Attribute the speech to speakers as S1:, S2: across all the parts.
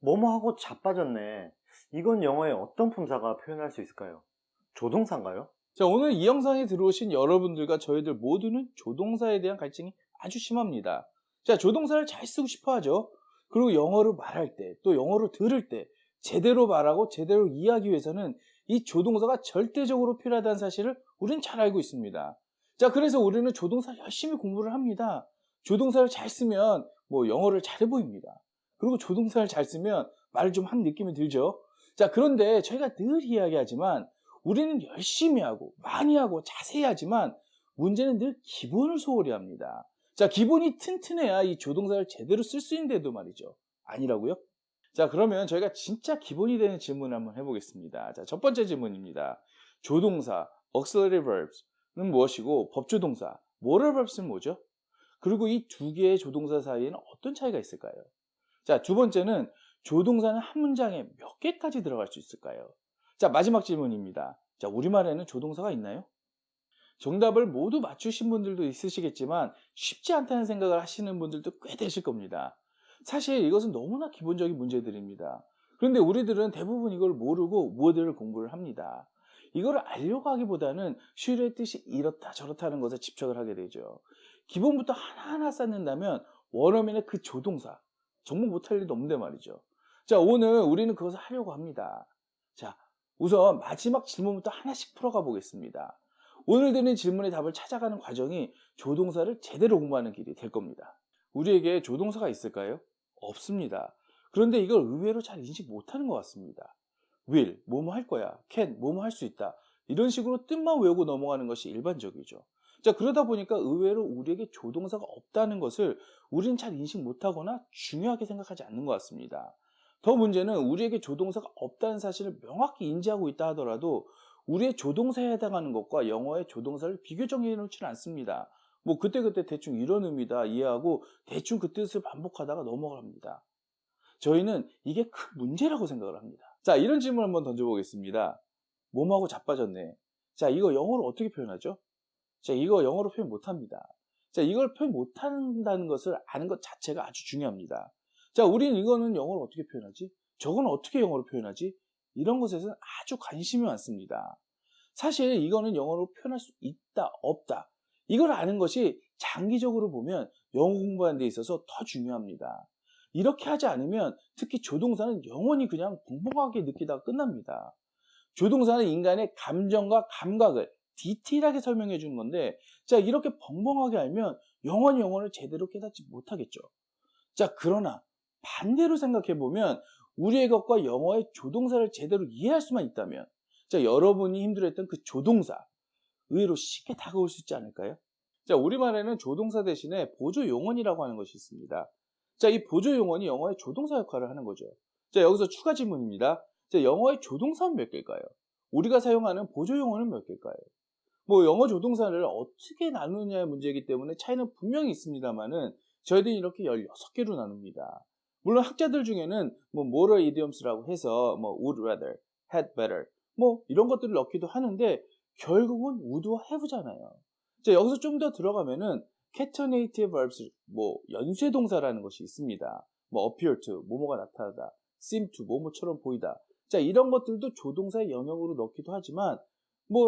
S1: 뭐뭐하고 자빠졌네. 이건 영어의 어떤 품사가 표현할 수 있을까요? 조동사인가요?
S2: 자, 오늘 이 영상에 들어오신 여러분들과 저희들 모두는 조동사에 대한 갈증이 아주 심합니다. 자, 조동사를 잘 쓰고 싶어 하죠. 그리고 영어로 말할 때, 또 영어로 들을 때, 제대로 말하고 제대로 이해하기 위해서는 이 조동사가 절대적으로 필요하다는 사실을 우리는 잘 알고 있습니다. 자, 그래서 우리는 조동사 열심히 공부를 합니다. 조동사를 잘 쓰면 영어를 잘해 보입니다. 그리고 조동사를 잘 쓰면 말을 좀 한 느낌이 들죠. 자, 그런데 저희가 늘 이야기하지만 우리는 열심히 하고 많이 하고 자세히 하지만 문제는 늘 기본을 소홀히 합니다. 자, 기본이 튼튼해야 이 조동사를 제대로 쓸 수 있는데도 말이죠. 아니라고요? 자, 그러면 저희가 진짜 기본이 되는 질문을 한번 해보겠습니다. 자, 첫 번째 질문입니다. 조동사, auxiliary verbs는 무엇이고 법조동사, moral verbs는 뭐죠? 그리고 이 두 개의 조동사 사이에는 어떤 차이가 있을까요? 자, 두 번째는 조동사는 한 문장에 몇 개까지 들어갈 수 있을까요? 자, 마지막 질문입니다. 자, 우리말에는 조동사가 있나요? 정답을 모두 맞추신 분들도 있으시겠지만 쉽지 않다는 생각을 하시는 분들도 꽤 되실 겁니다. 사실 이것은 너무나 기본적인 문제들입니다. 그런데 우리들은 대부분 이걸 모르고 무어들을 공부를 합니다. 이걸 알려고 하기보다는 슈르의 뜻이 이렇다 저렇다 하는 것에 집착을 하게 되죠. 기본부터 하나하나 쌓는다면 원어민의 그 조동사 정말 못할 일도 없는데 말이죠. 자, 오늘 우리는 그것을 하려고 합니다. 자, 우선 마지막 질문부터 하나씩 풀어가 보겠습니다. 오늘 드린 질문의 답을 찾아가는 과정이 조동사를 제대로 공부하는 길이 될 겁니다. 우리에게 조동사가 있을까요? 없습니다. 그런데 이걸 의외로 잘 인식 못하는 것 같습니다. will, 뭐뭐 할 거야. can, 뭐뭐 할 수 있다. 이런 식으로 뜻만 외우고 넘어가는 것이 일반적이죠. 자, 그러다 보니까 의외로 우리에게 조동사가 없다는 것을 우리는 잘 인식 못하거나 중요하게 생각하지 않는 것 같습니다. 더 문제는 우리에게 조동사가 없다는 사실을 명확히 인지하고 있다 하더라도 우리의 조동사에 해당하는 것과 영어의 조동사를 비교 정리해 놓지는 않습니다. 그때그때 대충 이런 의미다 이해하고 대충 그 뜻을 반복하다가 넘어갑니다. 저희는 이게 큰 문제라고 생각을 합니다. 자, 이런 질문 한번 던져보겠습니다. 몸하고 자빠졌네. 자, 이거 영어로 어떻게 표현하죠? 자, 이거 영어로 표현 못합니다. 자, 이걸 표현 못한다는 것을 아는 것 자체가 아주 중요합니다. 자, 우리는 이거는 영어로 어떻게 표현하지? 저건 어떻게 영어로 표현하지? 이런 것에서는 아주 관심이 많습니다. 사실 이거는 영어로 표현할 수 있다, 없다. 이걸 아는 것이 장기적으로 보면 영어 공부하는 데 있어서 더 중요합니다. 이렇게 하지 않으면 특히 조동사는 영원히 그냥 벙벙하게 느끼다가 끝납니다. 조동사는 인간의 감정과 감각을 디테일하게 설명해 주는 건데, 자, 이렇게 벙벙하게 알면 영원히 영어를 제대로 깨닫지 못하겠죠. 자, 그러나 반대로 생각해 보면 우리의 것과 영어의 조동사를 제대로 이해할 수만 있다면, 자, 여러분이 힘들어했던 그 조동사 의외로 쉽게 다가올 수 있지 않을까요? 자, 우리말에는 조동사 대신에 보조 용언이라고 하는 것이 있습니다. 자, 이 보조 용언이 영어의 조동사 역할을 하는 거죠. 자, 여기서 추가 질문입니다. 자, 영어의 조동사는 몇 개일까요? 우리가 사용하는 보조 용어는 몇 개일까요? 영어 조동사를 어떻게 나누느냐의 문제이기 때문에 차이는 분명히 있습니다만은 저희들은 이렇게 16개로 나눕니다. 물론 학자들 중에는 moral idioms라고 해서 would rather, had better 이런 것들을 넣기도 하는데 결국은 would와 have잖아요. 자, 여기서 좀 더 들어가면은 catenative verbs, 연쇄 동사라는 것이 있습니다. appear to, 뭐뭐가 나타나다, seem to, 뭐뭐처럼 보이다. 자, 이런 것들도 조동사의 영역으로 넣기도 하지만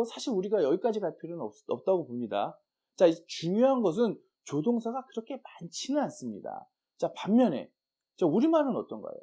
S2: 사실 우리가 여기까지 갈 필요는 없다고 봅니다. 자, 중요한 것은 조동사가 그렇게 많지는 않습니다. 자, 반면에 자, 우리말은 어떤가요?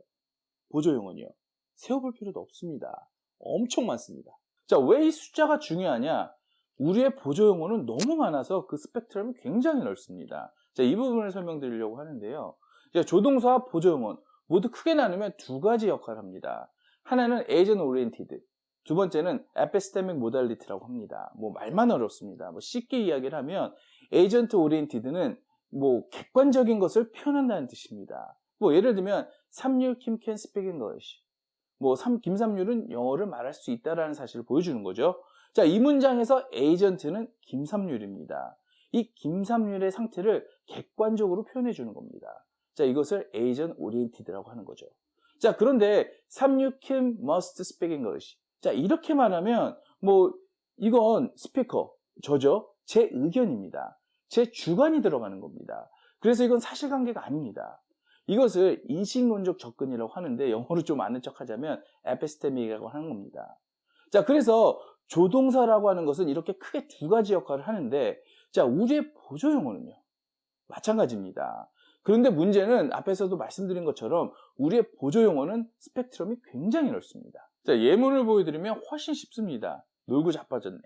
S2: 보조용언이요. 세워볼 필요도 없습니다. 엄청 많습니다. 자, 왜 이 숫자가 중요하냐? 우리의 보조용어는 너무 많아서 그 스펙트럼이 굉장히 넓습니다. 자, 이 부분을 설명드리려고 하는데요. 자, 조동사와 보조용어 모두 크게 나누면 두 가지 역할을 합니다. 하나는 agent oriented, 두 번째는 epistemic modality라고 합니다. 말만 어렵습니다. 쉽게 이야기를 하면 agent oriented는 객관적인 것을 표현한다는 뜻입니다. 예를 들면 삼률 Kim can speak English. 김삼률은 영어를 말할 수 있다라는 사실을 보여주는 거죠. 자, 이 문장에서 에이전트는 김삼률입니다. 이 김삼률의 상태를 객관적으로 표현해 주는 겁니다. 자, 이것을 agent oriented라고 하는 거죠. 자, 그런데 삼률 Kim must speak English. 자, 이렇게 말하면 이건 스피커, 저죠? 제 의견입니다. 제 주관이 들어가는 겁니다. 그래서 이건 사실관계가 아닙니다. 이것을 인식론적 접근이라고 하는데 영어로 좀 아는 척 하자면 에피스테믹이라고 하는 겁니다. 자, 그래서 조동사라고 하는 것은 이렇게 크게 두 가지 역할을 하는데, 자, 우리의 보조 용어는요, 마찬가지입니다. 그런데 문제는 앞에서도 말씀드린 것처럼 우리의 보조 용어는 스펙트럼이 굉장히 넓습니다. 자, 예문을 보여드리면 훨씬 쉽습니다. 놀고 자빠졌네.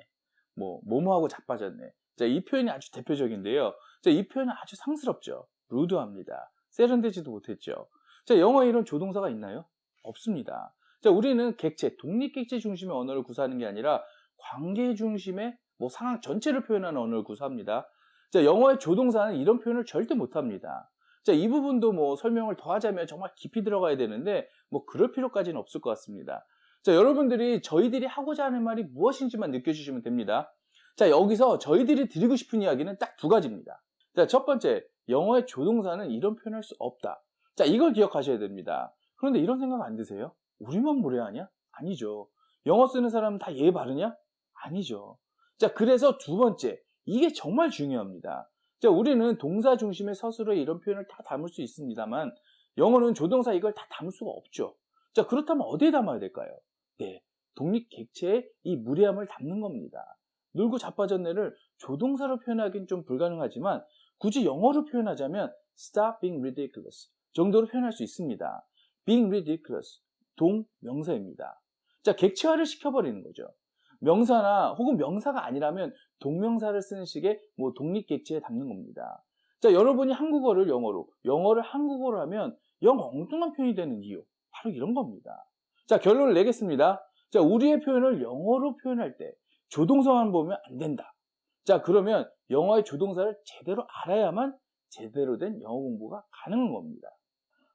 S2: 뭐뭐하고 자빠졌네. 자, 이 표현이 아주 대표적인데요. 자, 이 표현은 아주 상스럽죠. 루드합니다. 세련되지도 못했죠. 자, 영어에 이런 조동사가 있나요? 없습니다. 자, 우리는 객체, 독립객체 중심의 언어를 구사하는 게 아니라 관계 중심의 상황 전체를 표현하는 언어를 구사합니다. 자, 영어의 조동사는 이런 표현을 절대 못합니다. 자, 이 부분도 설명을 더 하자면 정말 깊이 들어가야 되는데 그럴 필요까지는 없을 것 같습니다. 자, 여러분들이 저희들이 하고자 하는 말이 무엇인지만 느껴주시면 됩니다. 자, 여기서 저희들이 드리고 싶은 이야기는 딱 두 가지입니다. 자, 첫 번째, 영어의 조동사는 이런 표현할 수 없다. 자, 이걸 기억하셔야 됩니다. 그런데 이런 생각 안 드세요? 우리만 무례하냐? 아니죠. 영어 쓰는 사람은 다 예의 바르냐? 아니죠. 자, 그래서 두 번째, 이게 정말 중요합니다. 자, 우리는 동사 중심의 서술에 이런 표현을 다 담을 수 있습니다만 영어는 조동사 이걸 다 담을 수가 없죠. 자, 그렇다면 어디에 담아야 될까요? 네, 독립 객체에 이 무례함을 담는 겁니다. 놀고 자빠졌네를 조동사로 표현하기는 좀 불가능하지만 굳이 영어로 표현하자면 stop being ridiculous 정도로 표현할 수 있습니다. being ridiculous, 동명사입니다. 자, 객체화를 시켜버리는 거죠. 명사나 혹은 명사가 아니라면 동명사를 쓰는 식의 독립객체에 담는 겁니다. 자, 여러분이 한국어를 영어로, 영어를 한국어로 하면 영 엉뚱한 표현이 되는 이유, 바로 이런 겁니다. 자, 결론을 내겠습니다. 자, 우리의 표현을 영어로 표현할 때 조동사만 보면 안 된다. 자, 그러면 영어의 조동사를 제대로 알아야만 제대로 된 영어 공부가 가능한 겁니다.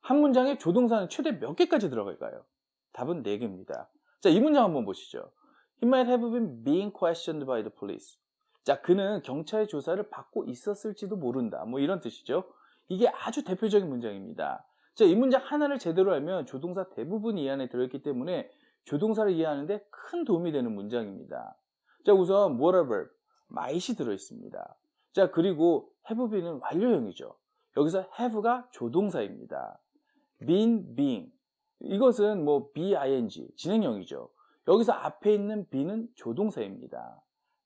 S2: 한 문장에 조동사는 최대 몇 개까지 들어갈까요? 답은 4개입니다. 자, 이 문장 한번 보시죠. He might have been being questioned by the police. 자, 그는 경찰의 조사를 받고 있었을지도 모른다. 이런 뜻이죠. 이게 아주 대표적인 문장입니다. 자, 이 문장 하나를 제대로 알면 조동사 대부분이 이 안에 들어있기 때문에 조동사를 이해하는데 큰 도움이 되는 문장입니다. 자, 우선 moral verb, might이 들어있습니다. 자, 그리고 have been은 완료형이죠. 여기서 have가 조동사입니다. been, being. 이것은 be-ing, 진행형이죠. 여기서 앞에 있는 be는 조동사입니다.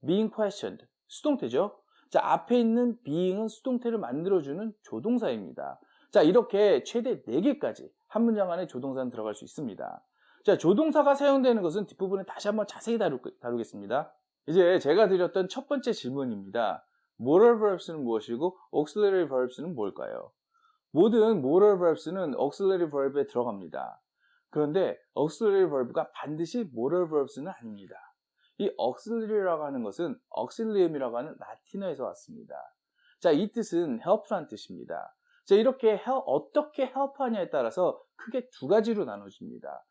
S2: being questioned, 수동태죠. 자, 앞에 있는 being은 수동태를 만들어주는 조동사입니다. 자, 이렇게 최대 4개까지 한 문장 안에 조동사는 들어갈 수 있습니다. 자, 조동사가 사용되는 것은 뒷부분에 다시 한번 자세히 다루겠습니다. 이제 제가 드렸던 첫 번째 질문입니다. moral verbs는 무엇이고 auxiliary verbs는 뭘까요? 모든 moral verbs는 auxiliary verb에 들어갑니다. 그런데 auxiliary verb가 반드시 moral verbs는 아닙니다. 이 auxiliary라고 하는 것은 auxilium이라고 하는 라틴어에서 왔습니다. 자, 이 뜻은 help라는 뜻입니다. 자, 이렇게 어떻게 help하냐에 따라서 크게 두 가지로 나눠집니다.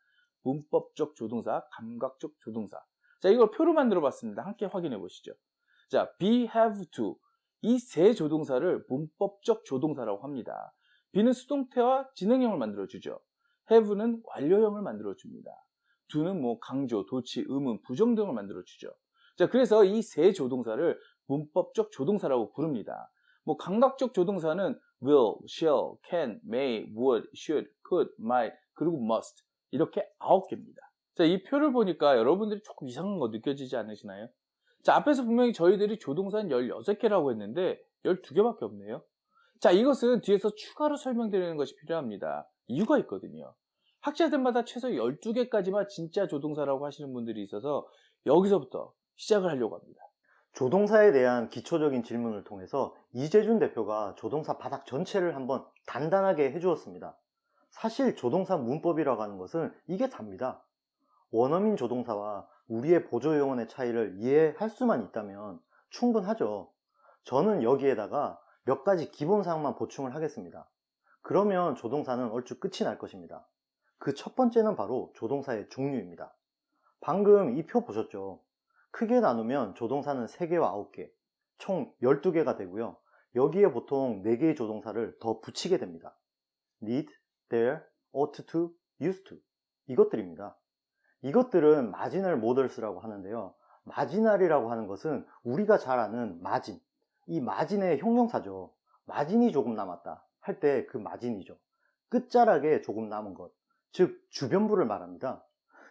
S2: 문법적 조동사, 감각적 조동사. 자, 이걸 표로 만들어 봤습니다. 함께 확인해 보시죠. 자, be, have, to. 이 세 조동사를 문법적 조동사라고 합니다. be는 수동태와 진행형을 만들어주죠. have는 완료형을 만들어줍니다. do는 강조, 도치, 의문, 부정 등을 만들어주죠. 자, 그래서 이 세 조동사를 문법적 조동사라고 부릅니다. 감각적 조동사는 will, shall, can, may, would, should, could, might, 그리고 must. 이렇게 9개입니다. 자, 이 표를 보니까 여러분들이 조금 이상한 거 느껴지지 않으시나요? 자, 앞에서 분명히 저희들이 조동사는 16개라고 했는데 12개밖에 없네요. 자, 이것은 뒤에서 추가로 설명드리는 것이 필요합니다. 이유가 있거든요. 학자들마다 최소 12개까지만 진짜 조동사라고 하시는 분들이 있어서 여기서부터 시작을 하려고 합니다.
S1: 조동사에 대한 기초적인 질문을 통해서 이재준 대표가 조동사 바닥 전체를 한번 단단하게 해주었습니다. 사실 조동사 문법이라고 하는 것은 이게 답니다. 원어민 조동사와 우리의 보조용언의 차이를 이해할 수만 있다면 충분하죠. 저는 여기에다가 몇 가지 기본사항만 보충을 하겠습니다. 그러면 조동사는 얼추 끝이 날 것입니다. 그 첫 번째는 바로 조동사의 종류입니다. 방금 이 표 보셨죠? 크게 나누면 조동사는 3개와 9개, 총 12개가 되고요. 여기에 보통 4개의 조동사를 더 붙이게 됩니다. need, there, ought to, used to 이것들입니다. 이것들은 마지널 모델스라고 하는데요. 마지널이라고 하는 것은 우리가 잘 아는 마진, 이 마진의 형용사죠. 마진이 조금 남았다 할 때 그 마진이죠. 끝자락에 조금 남은 것, 즉 주변부를 말합니다.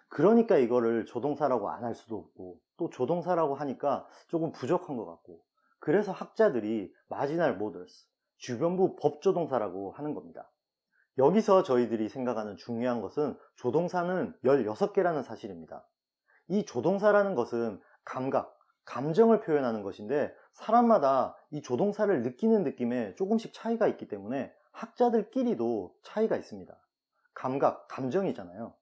S1: 그러니까 이거를 조동사라고 안 할 수도 없고, 또 조동사라고 하니까 조금 부족한 것 같고, 그래서 학자들이 marginal modals, 주변부 법조동사라고 하는 겁니다. 여기서 저희들이 생각하는 중요한 것은 조동사는 16개라는 사실입니다. 이 조동사라는 것은 감각, 감정을 표현하는 것인데, 사람마다 이 조동사를 느끼는 느낌에 조금씩 차이가 있기 때문에 학자들끼리도 차이가 있습니다. 감각, 감정이잖아요.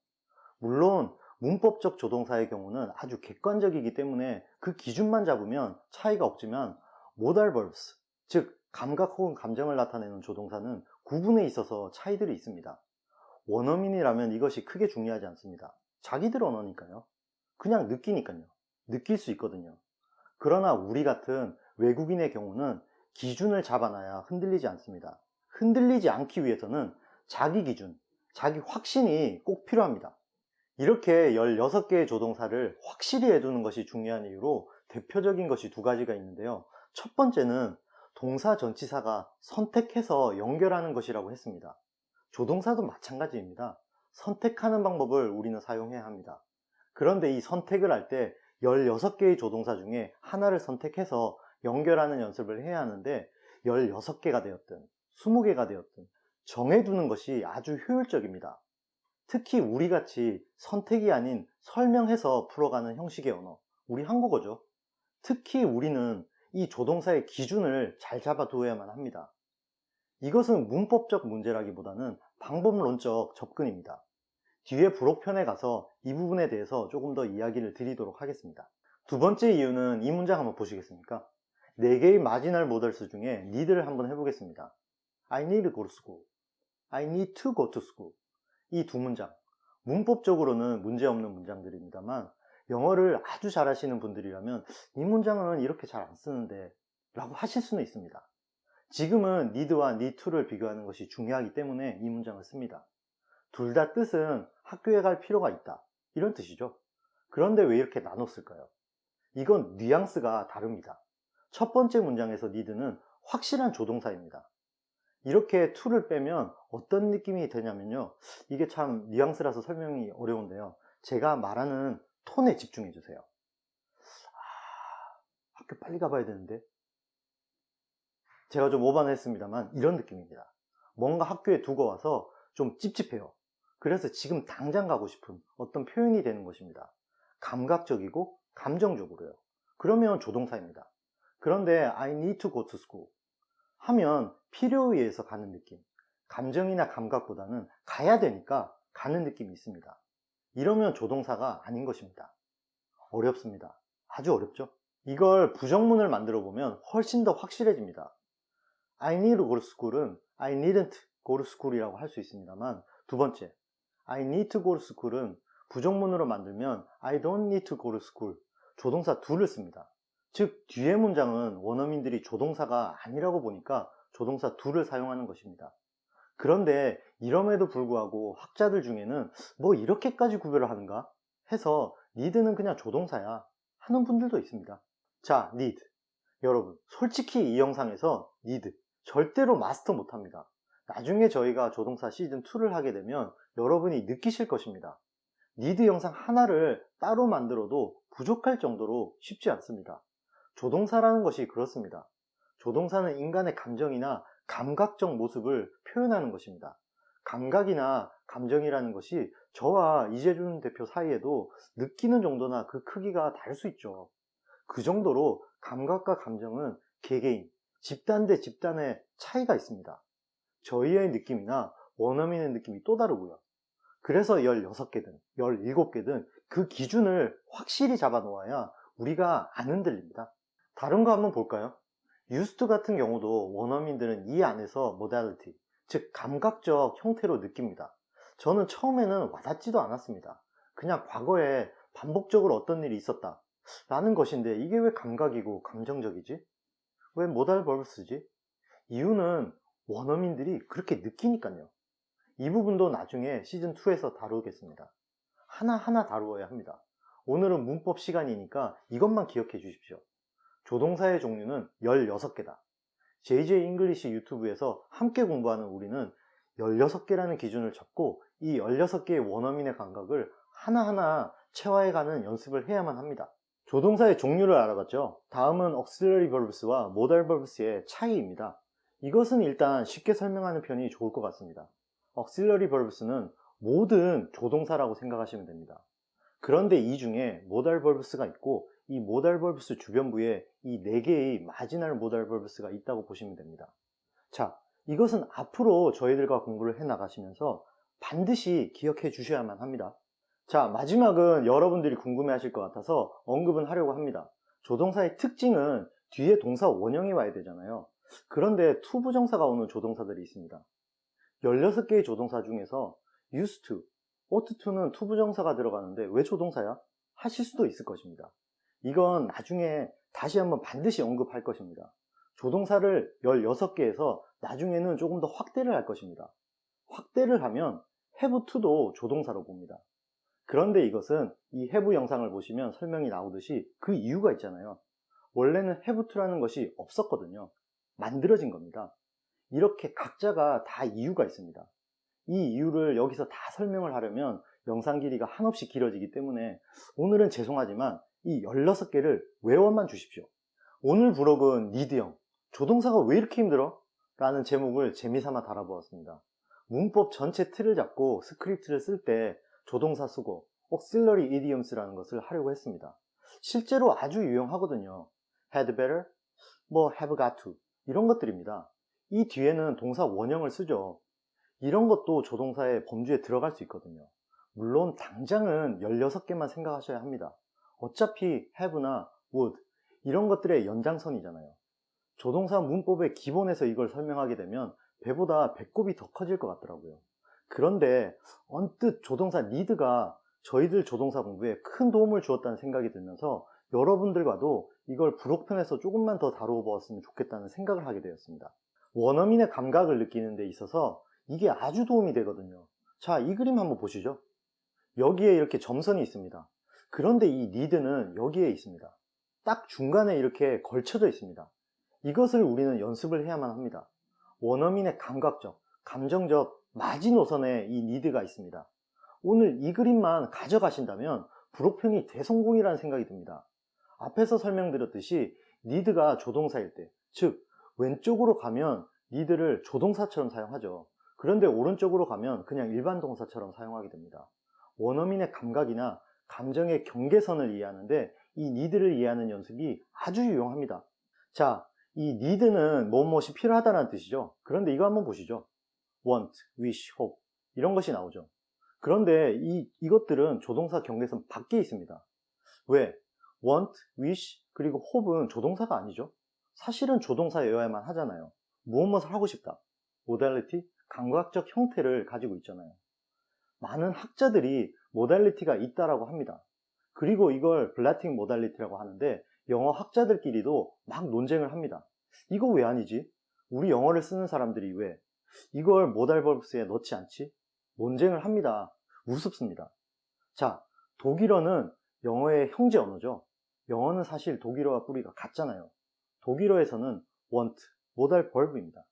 S1: 물론 문법적 조동사의 경우는 아주 객관적이기 때문에 그 기준만 잡으면 차이가 없지만, modal verbs, 즉 감각 혹은 감정을 나타내는 조동사는 구분에 있어서 차이들이 있습니다. 원어민이라면 이것이 크게 중요하지 않습니다. 자기들 언어니까요. 그냥 느끼니까요. 느낄 수 있거든요. 그러나 우리 같은 외국인의 경우는 기준을 잡아놔야 흔들리지 않습니다. 흔들리지 않기 위해서는 자기 기준, 자기 확신이 꼭 필요합니다. 이렇게 16개의 조동사를 확실히 해두는 것이 중요한 이유로 대표적인 것이 두 가지가 있는데요. 첫 번째는 동사 전치사가 선택해서 연결하는 것이라고 했습니다. 조동사도 마찬가지입니다. 선택하는 방법을 우리는 사용해야 합니다. 그런데 이 선택을 할 때 16개의 조동사 중에 하나를 선택해서 연결하는 연습을 해야 하는데, 16개가 되었든 20개가 되었든 정해두는 것이 아주 효율적입니다. 특히 우리같이 선택이 아닌 설명해서 풀어가는 형식의 언어, 우리 한국어죠. 특히 우리는 이 조동사의 기준을 잘 잡아두어야만 합니다. 이것은 문법적 문제라기보다는 방법론적 접근입니다. 뒤에 부록편에 가서 이 부분에 대해서 조금 더 이야기를 드리도록 하겠습니다. 두 번째 이유는 이 문장 한번 보시겠습니까? 4개의 마지널 모델스 중에 need를 한번 해보겠습니다. I need to go to school. I need to go to school. 이 두 문장, 문법적으로는 문제없는 문장들입니다만, 영어를 아주 잘하시는 분들이라면 이 문장은 이렇게 잘 안 쓰는데 라고 하실 수는 있습니다. 지금은 need와 need to를 비교하는 것이 중요하기 때문에 이 문장을 씁니다. 둘 다 뜻은 학교에 갈 필요가 있다, 이런 뜻이죠. 그런데 왜 이렇게 나눴을까요? 이건 뉘앙스가 다릅니다. 첫 번째 문장에서 need는 확실한 조동사입니다. 이렇게 to를 빼면 어떤 느낌이 되냐면요, 이게 참 뉘앙스라서 설명이 어려운데요, 제가 말하는 톤에 집중해 주세요. 학교 빨리 가봐야 되는데, 제가 좀 오버는 했습니다만 이런 느낌입니다. 뭔가 학교에 두고 와서 좀 찝찝해요. 그래서 지금 당장 가고 싶은 어떤 표현이 되는 것입니다. 감각적이고 감정적으로요. 그러면 조동사입니다. 그런데 I need to go to school 하면 필요에 의해서 가는 느낌, 감정이나 감각보다는 가야 되니까 가는 느낌이 있습니다. 이러면 조동사가 아닌 것입니다. 어렵습니다. 아주 어렵죠? 이걸 부정문을 만들어 보면 훨씬 더 확실해집니다. I need to go to school은 I needn't go to school이라고 할 수 있습니다만, 두 번째 I need to go to school은 부정문으로 만들면 I don't need to go to school, 조동사 do를 씁니다. 즉 뒤에 문장은 원어민들이 조동사가 아니라고 보니까 조동사 do를 사용하는 것입니다. 그런데 이럼에도 불구하고 학자들 중에는 뭐 이렇게까지 구별을 하는가 해서 need는 그냥 조동사야 하는 분들도 있습니다. 자, need. 여러분, 솔직히 이 영상에서 need 절대로 마스터 못합니다. 나중에 저희가 조동사 시즌2를 하게 되면 여러분이 느끼실 것입니다. need 영상 하나를 따로 만들어도 부족할 정도로 쉽지 않습니다. 조동사라는 것이 그렇습니다. 조동사는 인간의 감정이나 감각적 모습을 표현하는 것입니다. 감각이나 감정이라는 것이 저와 이재준 대표 사이에도 느끼는 정도나 그 크기가 다를 수 있죠. 그 정도로 감각과 감정은 개개인, 집단 대 집단의 차이가 있습니다. 저희의 느낌이나 원어민의 느낌이 또 다르고요. 그래서 16개든 17개든 그 기준을 확실히 잡아 놓아야 우리가 안 흔들립니다. 다른 거 한번 볼까요? used 같은 경우도 원어민들은 이 안에서 modality, 즉 감각적 형태로 느낍니다. 저는 처음에는 와닿지도 않았습니다. 그냥 과거에 반복적으로 어떤 일이 있었다 라는 것인데, 이게 왜 감각이고 감정적이지? 왜 modal verb 쓰지? 이유는 원어민들이 그렇게 느끼니까요. 이 부분도 나중에 시즌2에서 다루겠습니다. 하나하나 다루어야 합니다. 오늘은 문법 시간이니까 이것만 기억해 주십시오. 조동사의 종류는 16개다. JJ 잉글리시 유튜브에서 함께 공부하는 우리는 16개라는 기준을 잡고 이 16개의 원어민의 감각을 하나하나 체화해가는 연습을 해야만 합니다. 조동사의 종류를 알아봤죠? 다음은 auxiliary verbs와 modal verbs의 차이입니다. 이것은 일단 쉽게 설명하는 편이 좋을 것 같습니다. auxiliary verbs는 모든 조동사라고 생각하시면 됩니다. 그런데 이 중에 modal verbs가 있고 이 modal verbs 주변부에 이 4개의 marginal modal verbs가 있다고 보시면 됩니다. 자, 이것은 앞으로 저희들과 공부를 해 나가시면서 반드시 기억해 주셔야만 합니다. 자, 마지막은 여러분들이 궁금해 하실 것 같아서 언급은 하려고 합니다. 조동사의 특징은 뒤에 동사 원형이 와야 되잖아요. 그런데 투부정사가 오는 조동사들이 있습니다. 16개의 조동사 중에서 used to, ought to는 투부정사가 들어가는데 왜 조동사야? 하실 수도 있을 것입니다. 이건 나중에 다시 한번 반드시 언급할 것입니다. 조동사를 16개에서 나중에는 조금 더 확대를 할 것입니다. 확대를 하면 have to도 조동사로 봅니다. 그런데 이것은 이 have 영상을 보시면 설명이 나오듯이 그 이유가 있잖아요. 원래는 have to라는 것이 없었거든요. 만들어진 겁니다. 이렇게 각자가 다 이유가 있습니다. 이 이유를 여기서 다 설명을 하려면 영상 길이가 한없이 길어지기 때문에 오늘은 죄송하지만 이 16개를 외워만 주십시오. 오늘 브록은 니드형, 조동사가 왜 이렇게 힘들어? 라는 제목을 재미삼아 달아보았습니다. 문법 전체 틀을 잡고 스크립트를 쓸 때 조동사 수고, auxiliary idioms라는 것을 하려고 했습니다. 실제로 아주 유용하거든요. had better, have got to 이런 것들입니다. 이 뒤에는 동사 원형을 쓰죠. 이런 것도 조동사의 범주에 들어갈 수 있거든요. 물론 당장은 16개만 생각하셔야 합니다. 어차피 have나 would 이런 것들의 연장선이잖아요. 조동사 문법의 기본에서 이걸 설명하게 되면 배보다 배꼽이 더 커질 것 같더라고요. 그런데 언뜻 조동사 need가 저희들 조동사 공부에 큰 도움을 주었다는 생각이 들면서 여러분들과도 이걸 부록편에서 조금만 더 다루어 보았으면 좋겠다는 생각을 하게 되었습니다. 원어민의 감각을 느끼는 데 있어서 이게 아주 도움이 되거든요. 자, 이 그림 한번 보시죠. 여기에 이렇게 점선이 있습니다. 그런데 이 need는 여기에 있습니다. 딱 중간에 이렇게 걸쳐져 있습니다. 이것을 우리는 연습을 해야만 합니다. 원어민의 감각적, 감정적 마지노선에 이 need가 있습니다. 오늘 이 그림만 가져가신다면 부록편이 대성공이라는 생각이 듭니다. 앞에서 설명드렸듯이 need가 조동사일 때, 즉 왼쪽으로 가면 need를 조동사처럼 사용하죠. 그런데 오른쪽으로 가면 그냥 일반 동사처럼 사용하게 됩니다. 원어민의 감각이나 감정의 경계선을 이해하는데 이 need를 이해하는 연습이 아주 유용합니다. 자, 이 need는 무엇이 필요하다는 뜻이죠. 그런데 이거 한번 보시죠. want, wish, hope 이런 것이 나오죠. 그런데 이것들은 조동사 경계선 밖에 있습니다. 왜? want, wish, 그리고 hope은 조동사가 아니죠. 사실은 조동사여야만 하잖아요. 무엇을 하고 싶다. modality, 감각적 형태를 가지고 있잖아요. 많은 학자들이 modality가 있다라고 합니다. 그리고 이걸 블라팅 modality라고 하는데 영어 학자들끼리도 막 논쟁을 합니다. 이거 왜 아니지? 우리 영어를 쓰는 사람들이 왜 이걸 modal verbs에 넣지 않지? 논쟁을 합니다. 우습습니다. 자, 독일어는 영어의 형제 언어죠. 영어는 사실 독일어와 뿌리가 같잖아요. 독일어에서는 want, modal verb입니다.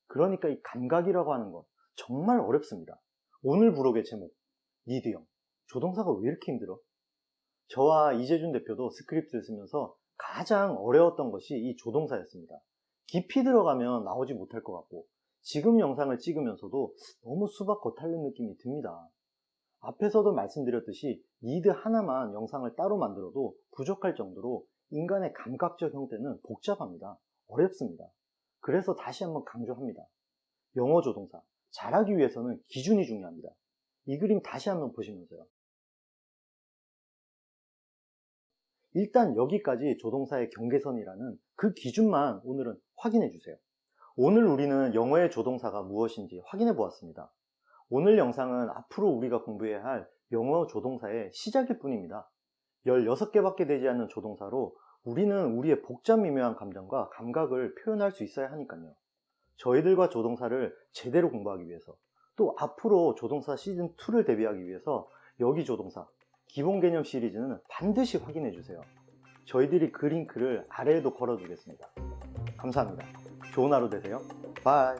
S1: 그러니까 이 감각이라고 하는 것 정말 어렵습니다. 오늘 부록의 제목, need형, 조동사가 왜 이렇게 힘들어? 저와 이재준 대표도 스크립트를 쓰면서 가장 어려웠던 것이 이 조동사였습니다. 깊이 들어가면 나오지 못할 것 같고 지금 영상을 찍으면서도 너무 수박 겉핥는 느낌이 듭니다. 앞에서도 말씀드렸듯이 need 하나만 영상을 따로 만들어도 부족할 정도로 인간의 감각적 형태는 복잡합니다. 어렵습니다. 그래서 다시 한번 강조합니다. 영어 조동사 잘하기 위해서는 기준이 중요합니다. 이 그림 다시 한번 보시면서요. 일단 여기까지 조동사의 경계선이라는 그 기준만 오늘은 확인해 주세요. 오늘 우리는 영어의 조동사가 무엇인지 확인해 보았습니다. 오늘 영상은 앞으로 우리가 공부해야 할 영어 조동사의 시작일 뿐입니다. 16개밖에 되지 않는 조동사로 우리는 우리의 복잡 미묘한 감정과 감각을 표현할 수 있어야 하니까요. 저희들과 조동사를 제대로 공부하기 위해서 또 앞으로 조동사 시즌2를 대비하기 위해서 여기 조동사 기본 개념 시리즈는 반드시 확인해 주세요. 저희들이 그 링크를 아래에도 걸어 두겠습니다. 감사합니다. 좋은 하루 되세요. 바이.